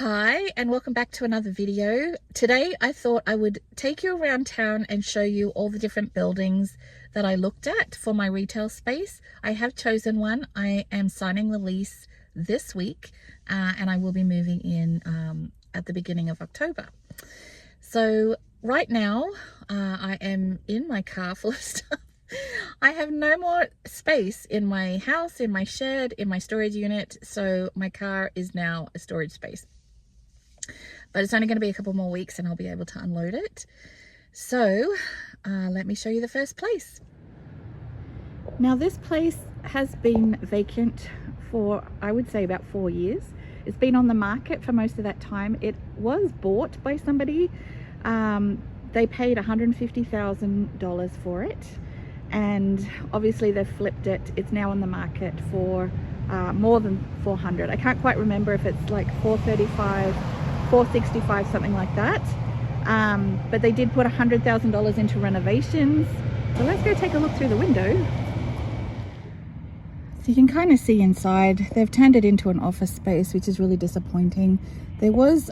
Hi and welcome back to another video. Today I thought I would take you around town and show you all the different buildings that I looked at for my retail space. I have chosen one. I am signing the lease this week and I will be moving in at the beginning of October. So right now I am in my car full of stuff. I have no more space in my house, in my shed, in my storage unit, so my car is now a storage space. But it's only going to be a couple more weeks and I'll be able to unload it. So let me show you the first place. Now this place has been vacant for, I would say, about 4 years. It's been on the market for most of that time. It was bought by somebody. They paid $150,000 for it. And obviously they've flipped it. It's now on the market for more than 400. I can't quite remember if it's like 435, 465, something like that. But they did put $100,000 into renovations. So let's go take a look through the window. So you can kind of see inside. They've turned it into an office space, which is really disappointing. There was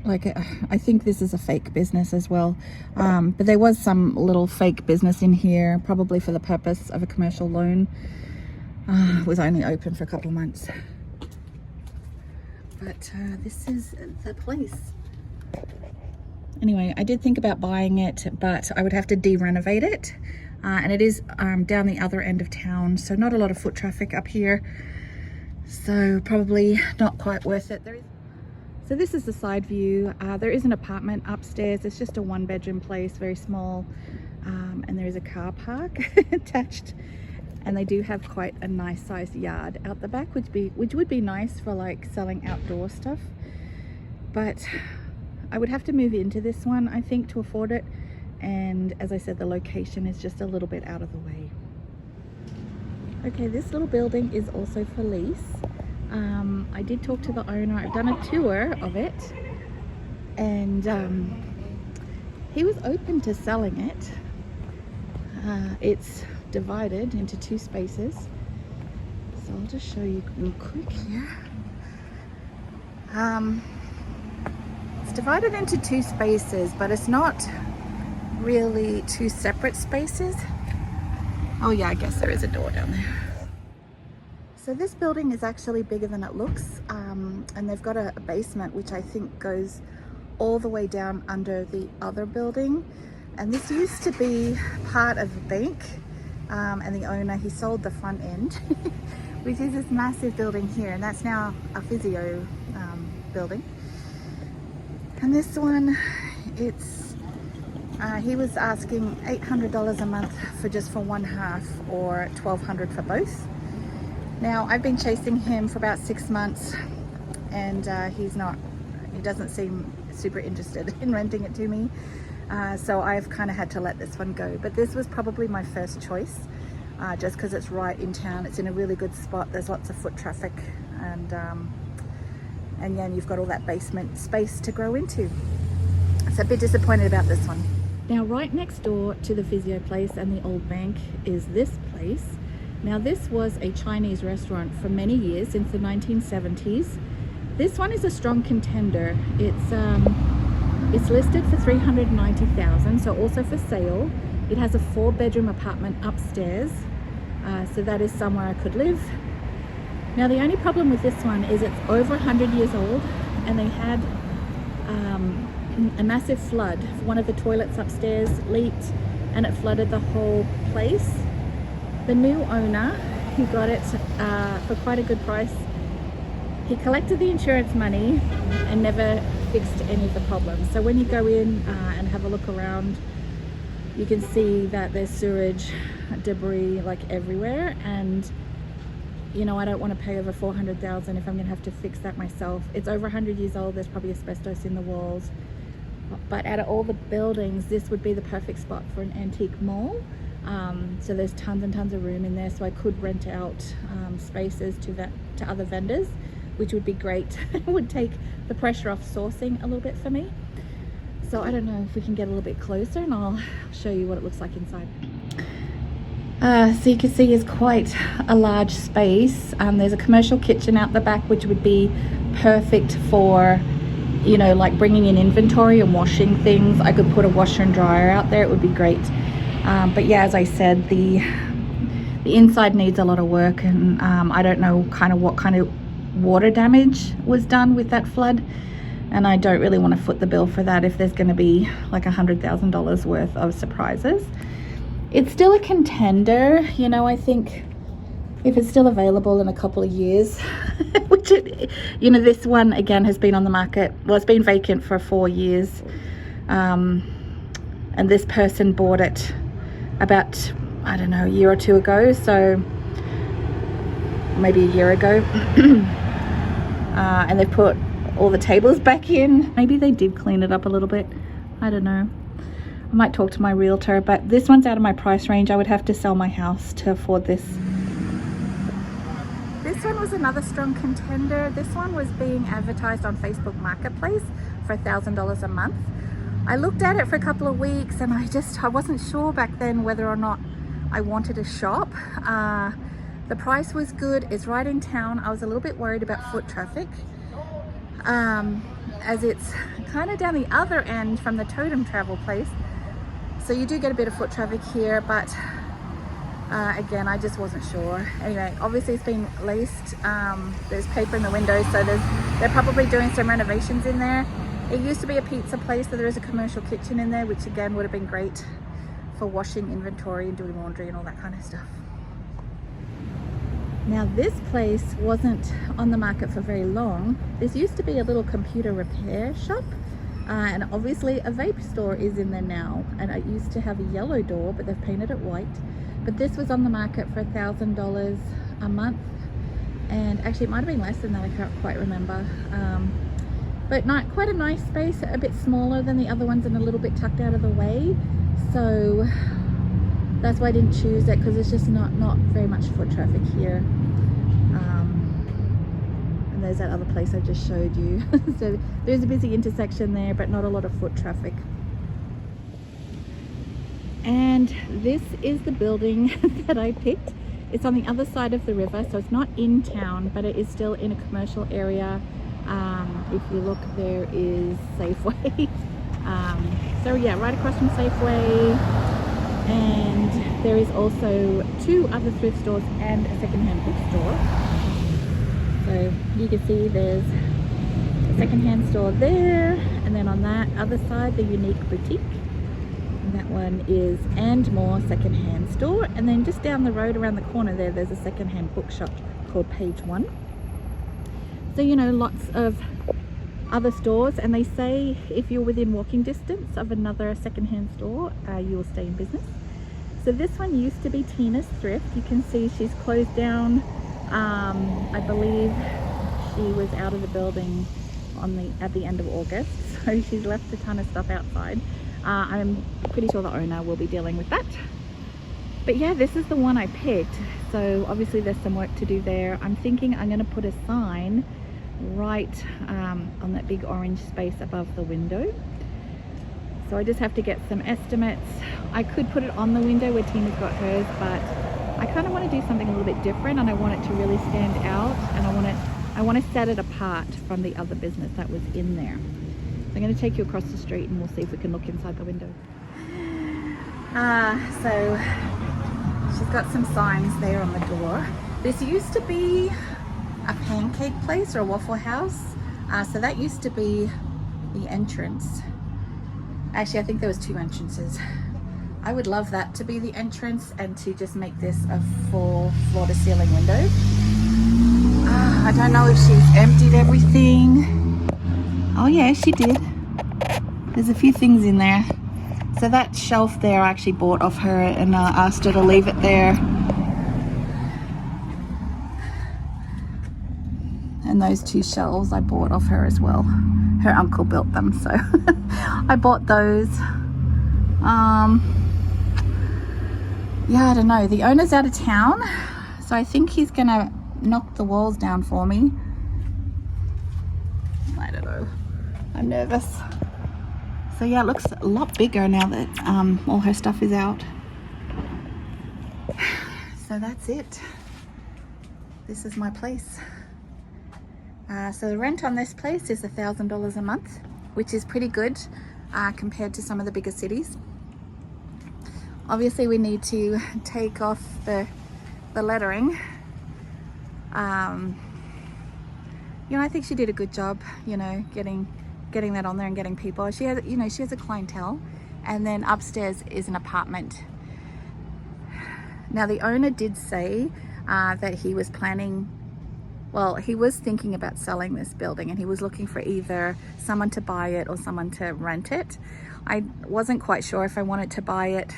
I think this is a fake business as well, but there was some little fake business in here, probably for the purpose of a commercial loan. It was only open for a couple of months, but this is the place. Anyway, I did think about buying it, but I would have to de-renovate it, and it is down the other end of town, so not a lot of foot traffic up here, so probably not quite worth it. So this is the side view. There is an apartment upstairs. It's just a one-bedroom place, very small, and there is a car park attached. And they do have quite a nice sized yard out the back, which would be nice for like selling outdoor stuff. But I would have to move into this one, I think, to afford it. And as I said, the location is just a little bit out of the way. Okay, this little building is also for lease. I did talk to the owner. I've done a tour of it, and he was open to selling it. It's divided into 2 spaces, so I'll just show you real quick here. It's divided into 2 spaces, but it's not really 2 separate spaces. Oh yeah, I guess there is a door down there. So this building is actually bigger than it looks, and they've got a basement which I think goes all the way down under the other building. And this used to be part of a bank, and the owner, he sold the front end, which is this massive building here, and that's now a physio building. And this one, it's he was asking $800 a month for just for one half, or $1,200 for both. Now, I've been chasing him for about 6 months, and he doesn't seem super interested in renting it to me. So I've kind of had to let this one go. But this was probably my first choice, just because it's right in town. It's in a really good spot. There's lots of foot traffic, and yeah, you've got all that basement space to grow into. So a bit disappointed about this one. Now, right next door to the physio place and the old bank is this place. Now this was a Chinese restaurant for many years, since the 1970s. This one is a strong contender. It's listed for $390,000, so also for sale. It has a 4-bedroom apartment upstairs, so that is somewhere I could live. Now the only problem with this one is it's over 100 years old, and they had a massive flood. One of the toilets upstairs leaked and it flooded the whole place. The new owner, he got it for quite a good price. He collected the insurance money and never fixed any of the problems. So when you go in and have a look around, you can see that there's sewage, debris like everywhere. And you know, I don't want to pay over $400,000 if I'm gonna have to fix that myself. It's over 100 years old. There's probably asbestos in the walls. But out of all the buildings, this would be the perfect spot for an antique mall. So there's tons and tons of room in there, so I could rent out spaces to other vendors, which would be great. It would take the pressure off sourcing a little bit for me. So I don't know if we can get a little bit closer, and I'll show you what it looks like inside. So you can see is quite a large space. There's a commercial kitchen out the back, which would be perfect for, you know, like bringing in inventory and washing things. I could put a washer and dryer out there, it would be great. But yeah, as I said, the inside needs a lot of work, and I don't know what kind of water damage was done with that flood, and I don't really want to foot the bill for that if there's going to be like $100,000 worth of surprises. It's still a contender, you know. I think if it's still available in a couple of years, which you know, this one again has been on the market, well, it's been vacant for 4 years, and this person bought it about, I don't know, a year or two ago, so maybe a year ago. And they put all the tables back in. Maybe they did clean it up a little bit, I don't know. I might talk to my realtor, but this one's out of my price range. I would have to sell my house to afford this. This one was another strong contender. This one was being advertised on Facebook Marketplace for $1,000 a month. I looked at it for a couple of weeks, and I wasn't sure back then whether or not I wanted a shop. The price was good. It's right in town. I was a little bit worried about foot traffic, as it's kind of down the other end from the Totem Travel place. So you do get a bit of foot traffic here, but again, I just wasn't sure. Anyway, obviously it's been leased. There's paper in the windows, so they're probably doing some renovations in there. It used to be a pizza place, so there is a commercial kitchen in there, which again would have been great for washing inventory and doing laundry and all that kind of stuff. Now this place wasn't on the market for very long. This used to be a little computer repair shop, and obviously a vape store is in there now, and it used to have a yellow door, but they've painted it white. But this was on the market for $1,000 a month, and actually it might have been less than that, I can't quite remember. But not quite a nice space, a bit smaller than the other ones and a little bit tucked out of the way. So that's why I didn't choose it, because it's just not very much foot traffic here. And there's that other place I just showed you. So there's a busy intersection there, but not a lot of foot traffic. And this is the building that I picked. It's on the other side of the river, so it's not in town, but it is still in a commercial area. If you look, there is Safeway. So yeah, right across from Safeway. And there is also 2 other thrift stores and a secondhand bookstore. So you can see there's a secondhand store there, and then on that other side, the Unique Boutique. And that one is And More secondhand store. And then just down the road around the corner there's a secondhand bookshop called Page One. So, you know, lots of other stores, and they say if you're within walking distance of another secondhand store, you will stay in business. So this one used to be Tina's Thrift. You can see she's closed down. I believe she was out of the building at the end of August, so she's left a ton of stuff outside. I'm pretty sure the owner will be dealing with that. But yeah, this is the one I picked. So obviously there's some work to do there. I'm thinking I'm going to put a sign right on that big orange space above the window. So I just have to get some estimates. I could put it on the window where Tina's got hers, but I kind of want to do something a little bit different, and I want it to really stand out, and I want to set it apart from the other business that was in there. So I'm going to take you across the street and we'll see if we can look inside the window. So she's got some signs there on the door. This used to be a pancake place or a waffle house. So that used to be the entrance. Actually, I think there was 2 entrances. I would love that to be the entrance and to just make this a full floor to ceiling window. I don't know if she's emptied everything. Oh yeah, she did. There's a few things in there. So that shelf there I actually bought off her, and asked her to leave it there. And those 2 shelves I bought off her as well. Her uncle built them, so I bought those. Yeah, I don't know. The owner's out of town, so I think he's gonna knock the walls down for me. I don't know. I'm nervous. So yeah, it looks a lot bigger now that all her stuff is out. So that's it. This is my place. So the rent on this place is $1,000 a month, which is pretty good compared to some of the bigger cities. Obviously we need to take off the lettering. You know, I think she did a good job, you know, getting that on there and getting people. She has, you know, she has a clientele, and then upstairs is an apartment. Now the owner did say that he was planning, well, he was thinking about selling this building, and he was looking for either someone to buy it or someone to rent it. I wasn't quite sure if I wanted to buy it,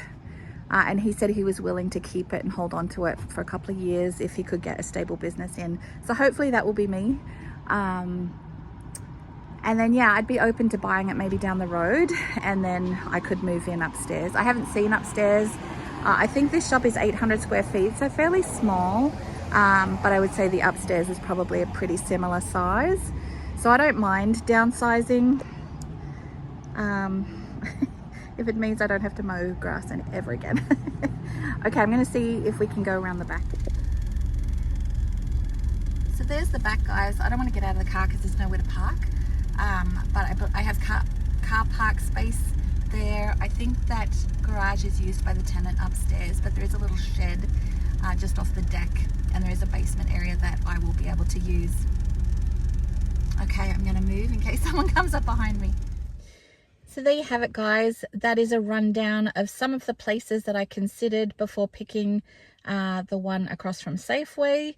and he said he was willing to keep it and hold on to it for a couple of years if he could get a stable business in. So hopefully that will be me. And then yeah, I'd be open to buying it maybe down the road, and then I could move in upstairs. I haven't seen upstairs. I think this shop is 800 square feet, so fairly small, but I would say the upstairs is probably a pretty similar size. So I don't mind downsizing. If it means I don't have to mow grass ever again. Okay, I'm gonna see if we can go around the back. So there's the back, guys. I don't want to get out of the car because there's nowhere to park. But I have car park space there. I think that garage is used by the tenant upstairs, but there is a little shed just off the deck, and there is a basement area that I will be able to use. Okay, I'm gonna move in case someone comes up behind me. So there you have it, guys. That is a rundown of some of the places that I considered before picking the one across from Safeway.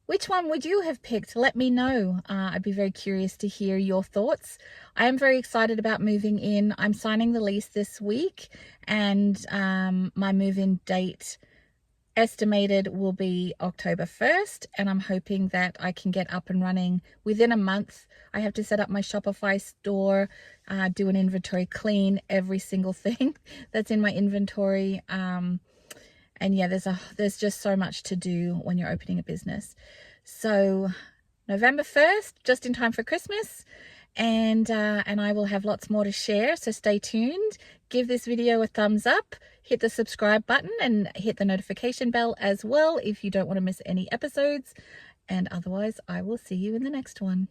Which one would you have picked? Let me know. I'd be very curious to hear your thoughts. I am very excited about moving in. I'm signing the lease this week, and my move-in date estimated will be October 1st, and I'm hoping that I can get up and running within a month. I have to set up my Shopify store, do an inventory clean, every single thing that's in my inventory. And yeah, there's just so much to do when you're opening a business. So November 1st, just in time for Christmas, and I will have lots more to share, so stay tuned. Give this video a thumbs up, hit the subscribe button, and hit the notification bell as well if you don't want to miss any episodes. And otherwise, I will see you in the next one.